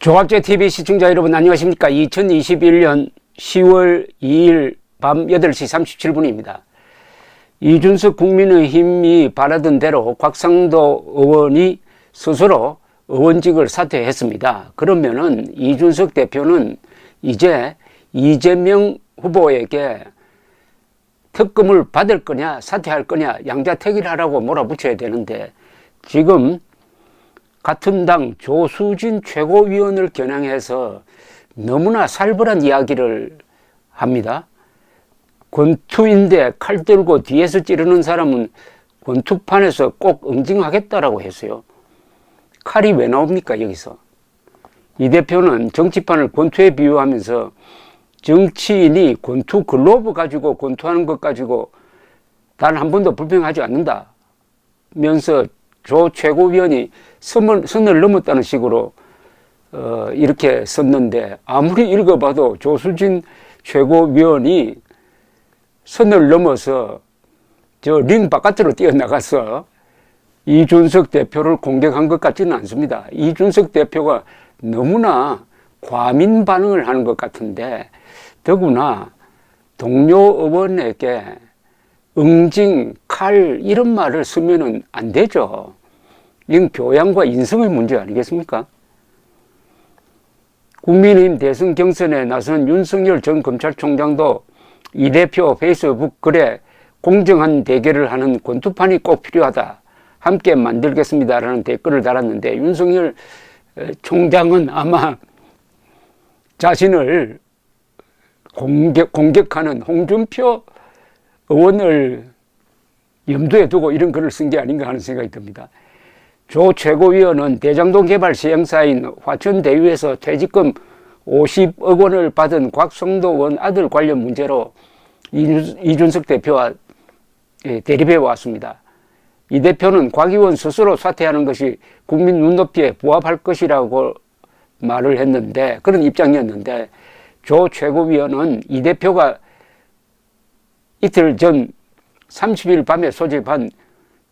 조합제TV 시청자 여러분 안녕하십니까. 2021년 10월 2일 밤 8시 37분입니다. 이준석 국민의힘이 바라던 대로 곽상도 의원이 스스로 의원직을 사퇴했습니다. 그러면은 이준석 대표는 이제 이재명 후보에게 특검을 받을 거냐 사퇴할 거냐 양자택일하라고 몰아붙여야 되는데, 지금 같은 당 조수진 최고위원을 겨냥해서 너무나 살벌한 이야기를 합니다. 권투인데 칼 들고 뒤에서 찌르는 사람은 권투판에서 꼭 응징하겠다라고 했어요. 칼이 왜 나옵니까 여기서? 이 대표는 정치판을 권투에 비유하면서 정치인이 권투 글로브 가지고 권투하는 것 가지고 단 한 번도 불평하지 않는다면서 조 최고위원이 선을 넘었다는 식으로 이렇게 썼는데, 아무리 읽어봐도 조수진 최고위원이 선을 넘어서 저 링 바깥으로 뛰어나가서 이준석 대표를 공격한 것 같지는 않습니다. 이준석 대표가 너무나 과민 반응을 하는 것 같은데, 더구나 동료 의원에게 응징, 칼 이런 말을 쓰면은 안 되죠. 이건 교양과 인성의 문제 아니겠습니까? 국민의힘 대선 경선에 나선 윤석열 전 검찰총장도 이 대표 페이스북 글에 공정한 대결을 하는 권투판이 꼭 필요하다, 함께 만들겠습니다라는 댓글을 달았는데, 윤석열 총장은 아마 자신을 공격하는 홍준표 의원을 염두에 두고 이런 글을 쓴 게 아닌가 하는 생각이 듭니다. 조 최고위원은 대장동 개발 시행사인 화천대유에서 퇴직금 50억 원을 받은 곽상도 의원 아들 관련 문제로 이준석 대표와 대립해 왔습니다. 이 대표는 곽 의원 스스로 사퇴하는 것이 국민 눈높이에 부합할 것이라고 말을 했는데, 그런 입장이었는데, 조 최고위원은 이 대표가 이틀 전 30일 밤에 소집한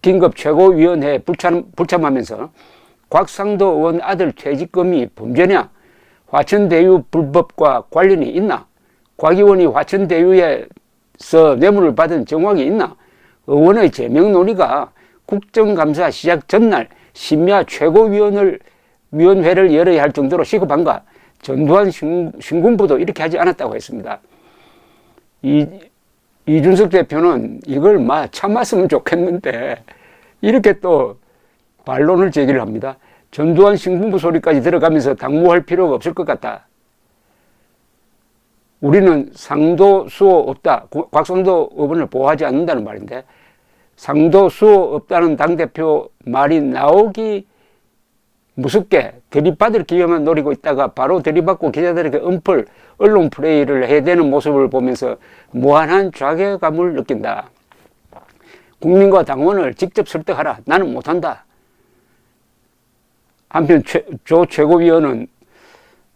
긴급 최고위원회에 불참하면서 곽상도 의원 아들 퇴직금이 범죄냐, 화천대유 불법과 관련이 있나, 곽 의원이 화천대유에서 뇌물을 받은 정황이 있나, 의원의 제명 논의가 국정감사 시작 전날 심야 최고위원회를 열어야 할 정도로 시급한가, 전두환 신군부도 이렇게 하지 않았다고 했습니다. 이준석 대표는 이걸 참았으면 좋겠는데 이렇게 또 반론을 제기를 합니다. 전두환 신군부 소리까지 들어가면서 당무할 필요가 없을 것 같다. 우리는 상도 수호 없다. 곽상도 의원을 보호하지 않는다는 말인데, 상도 수호 없다는 당대표 말이 나오기 무섭게 들이받을 기회만 노리고 있다가 바로 들이받고 기자들에게 은플 언론 플레이를 해야 되는 모습을 보면서 무한한 자괴감을 느낀다. 국민과 당원을 직접 설득하라. 나는 못한다. 한편 조 최고위원은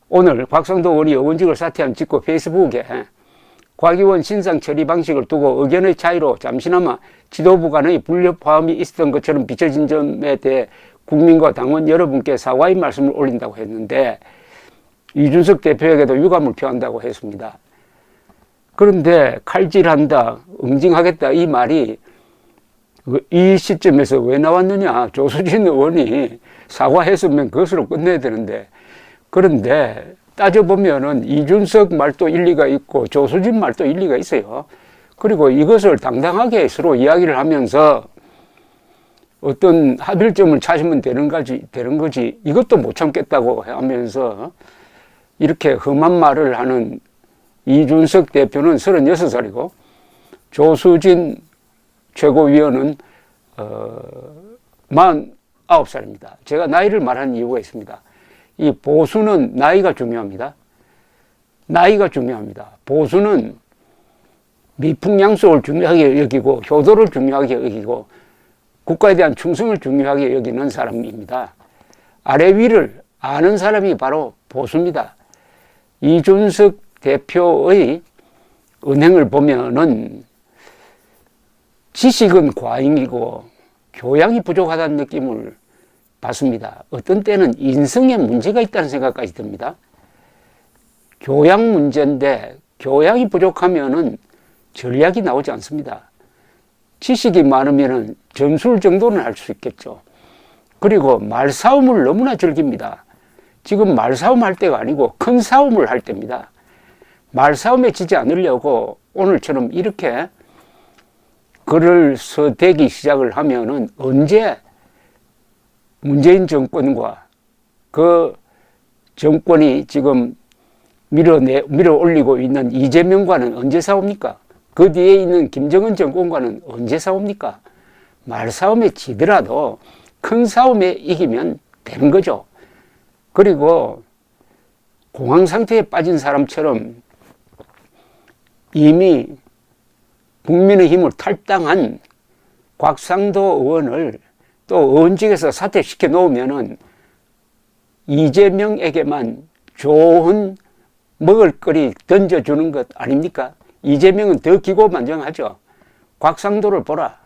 오늘 곽상도 의원이 의원직을 사퇴한 직후 페이스북에 곽 의원 신상 처리 방식을 두고 의견의 차이로 잠시나마 지도부 간의 불협화음이 있었던 것처럼 비춰진 점에 대해 국민과 당원 여러분께 사과의 말씀을 올린다고 했는데, 이준석 대표에게도 유감을 표한다고 했습니다. 그런데 칼질한다, 응징하겠다 이 말이 이 시점에서 왜 나왔느냐. 조수진 의원이 사과했으면 그것으로 끝내야 되는데, 그런데 따져보면은 이준석 말도 일리가 있고 조수진 말도 일리가 있어요. 그리고 이것을 당당하게 서로 이야기를 하면서 어떤 합일점을 찾으면 되는 거지 이것도 못 참겠다고 하면서 이렇게 험한 말을 하는 이준석 대표는 36살이고 조수진 최고위원은 49살입니다. 제가 나이를 말하는 이유가 있습니다. 이 보수는 나이가 중요합니다. 나이가 중요합니다. 보수는 미풍양속을 중요하게 여기고 효도를 중요하게 여기고 국가에 대한 충성을 중요하게 여기는 사람입니다. 아래 위를 아는 사람이 바로 보수입니다. 이준석 대표의 은행을 보면은 지식은 과잉이고 교양이 부족하다는 느낌을 봤습니다. 어떤 때는 인성에 문제가 있다는 생각까지 듭니다. 교양 문제인데 교양이 부족하면은 전략이 나오지 않습니다. 지식이 많으면은 전술 정도는 할 수 있겠죠. 그리고 말싸움을 너무나 즐깁니다. 지금 말싸움 할 때가 아니고 큰 싸움을 할 때입니다. 말싸움에 지지 않으려고 오늘처럼 이렇게 글을 써대기 시작을 하면은 언제 문재인 정권과 그 정권이 지금 밀어 올리고 있는 이재명과는 언제 싸웁니까? 그 뒤에 있는 김정은 정권과는 언제 싸웁니까? 말싸움에 지더라도 큰 싸움에 이기면 되는 거죠. 그리고 공황 상태에 빠진 사람처럼 이미 국민의힘을 탈당한 곽상도 의원을 또 의원직에서 사퇴시켜 놓으면은 이재명에게만 좋은 먹을거리 던져주는 것 아닙니까? 이재명은 더 기고만장하죠. 곽상도를 보라.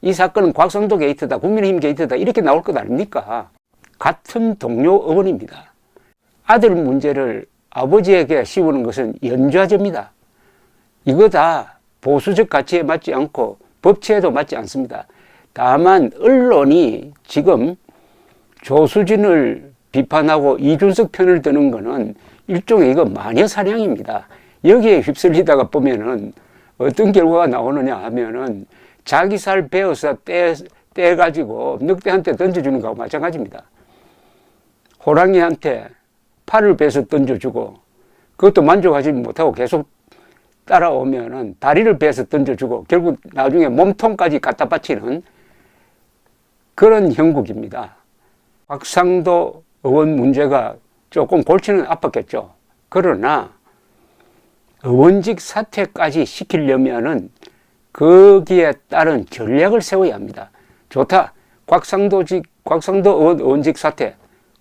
이 사건은 곽상도 게이트다, 국민의힘 게이트다, 이렇게 나올 것 아닙니까? 같은 동료 의원입니다. 아들 문제를 아버지에게 씌우는 것은 연좌제입니다. 이거 다 보수적 가치에 맞지 않고 법치에도 맞지 않습니다. 다만 언론이 지금 조수진을 비판하고 이준석 편을 드는 것은 일종의 이거 마녀 사냥입니다. 여기에 휩쓸리다가 보면은 어떤 결과가 나오느냐 하면은 자기 살 베어서 떼가지고 늑대한테 던져주는 거하고 마찬가지입니다. 호랑이한테 팔을 베서 던져주고 그것도 만족하지 못하고 계속 따라오면은 다리를 베서 던져주고 결국 나중에 몸통까지 갖다 바치는 그런 형국입니다. 곽상도 의원 문제가 조금 골치는 아팠겠죠. 그러나 의원직 사퇴까지 시키려면은 거기에 따른 전략을 세워야 합니다. 좋다. 곽상도 의원 의원직 사퇴,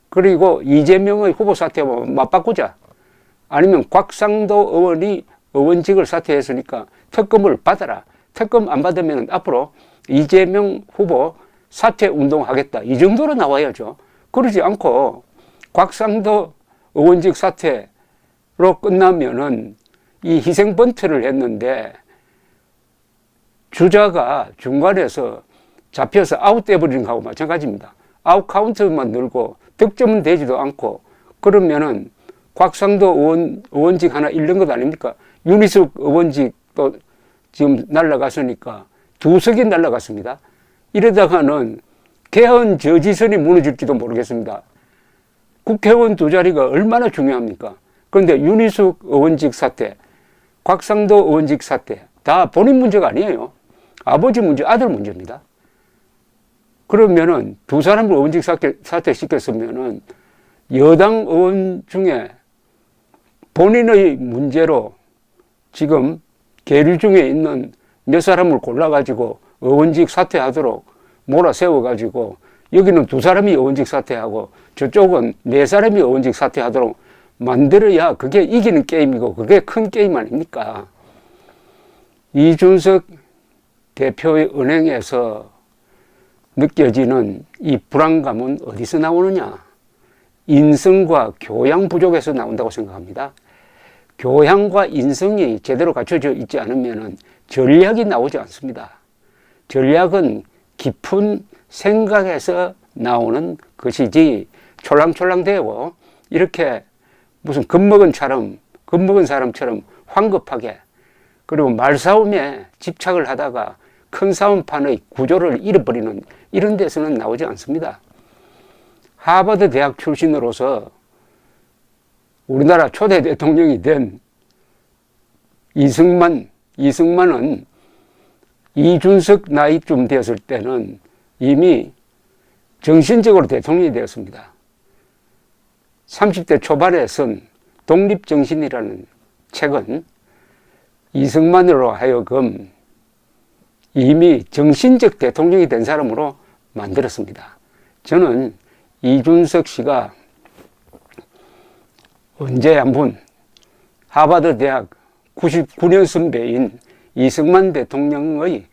그리고 이재명의 후보 사퇴와 맞바꾸자. 아니면 곽상도 의원이 의원직을 사퇴했으니까 특검을 받아라. 특검 안 받으면 앞으로 이재명 후보 사퇴 운동하겠다. 이 정도로 나와야죠. 그러지 않고 곽상도 의원직 사퇴로 끝나면은 이 희생번트를 했는데 주자가 중간에서 잡혀서 아웃돼버리는 거하고 마찬가지입니다. 아웃 카운트만 늘고 득점은 되지도 않고 그러면은 곽상도 의원직 하나 잃는 것 아닙니까? 윤희숙 의원직도 지금 날아갔으니까 2석이 날아갔습니다. 이러다가는 개헌 저지선이 무너질지도 모르겠습니다. 국회의원 2자리가 얼마나 중요합니까? 그런데 윤희숙 의원직 사퇴, 곽상도 의원직 사퇴 다 본인 문제가 아니에요. 아버지 문제, 아들 문제입니다. 그러면은 두 사람을 의원직 사퇴시켰으면은 여당 의원 중에 본인의 문제로 지금 계류 중에 있는 몇 사람을 골라가지고 의원직 사퇴하도록 몰아세워가지고 여기는 2사람이 의원직 사퇴하고 저쪽은 4사람이 의원직 사퇴하도록 만들어야 그게 이기는 게임이고 그게 큰 게임 아닙니까? 이준석 대표의 은행에서 느껴지는 이 불안감은 어디서 나오느냐? 인성과 교양 부족에서 나온다고 생각합니다. 교양과 인성이 제대로 갖춰져 있지 않으면 전략이 나오지 않습니다. 전략은 깊은 생각에서 나오는 것이지 촐랑촐랑되고 이렇게 무슨 겁먹은 사람처럼 황급하게 그리고 말싸움에 집착을 하다가 큰 싸움판의 구조를 잃어버리는 이런 데서는 나오지 않습니다. 하버드 대학 출신으로서 우리나라 초대 대통령이 된 이승만은 이준석 나이쯤 되었을 때는 이미 정신적으로 대통령이 되었습니다. 30대 초반에 쓴 독립정신이라는 책은 이승만으로 하여금 이미 정신적 대통령이 된 사람으로 만들었습니다. 저는 이준석 씨가 언제 한번 하버드 대학 99년 선배인 이승만 대통령의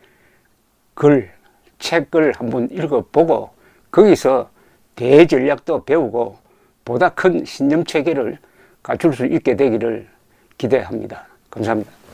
책을 한번 읽어보고 거기서 대전략도 배우고 보다 큰 신념 체계를 갖출 수 있게 되기를 기대합니다. 감사합니다.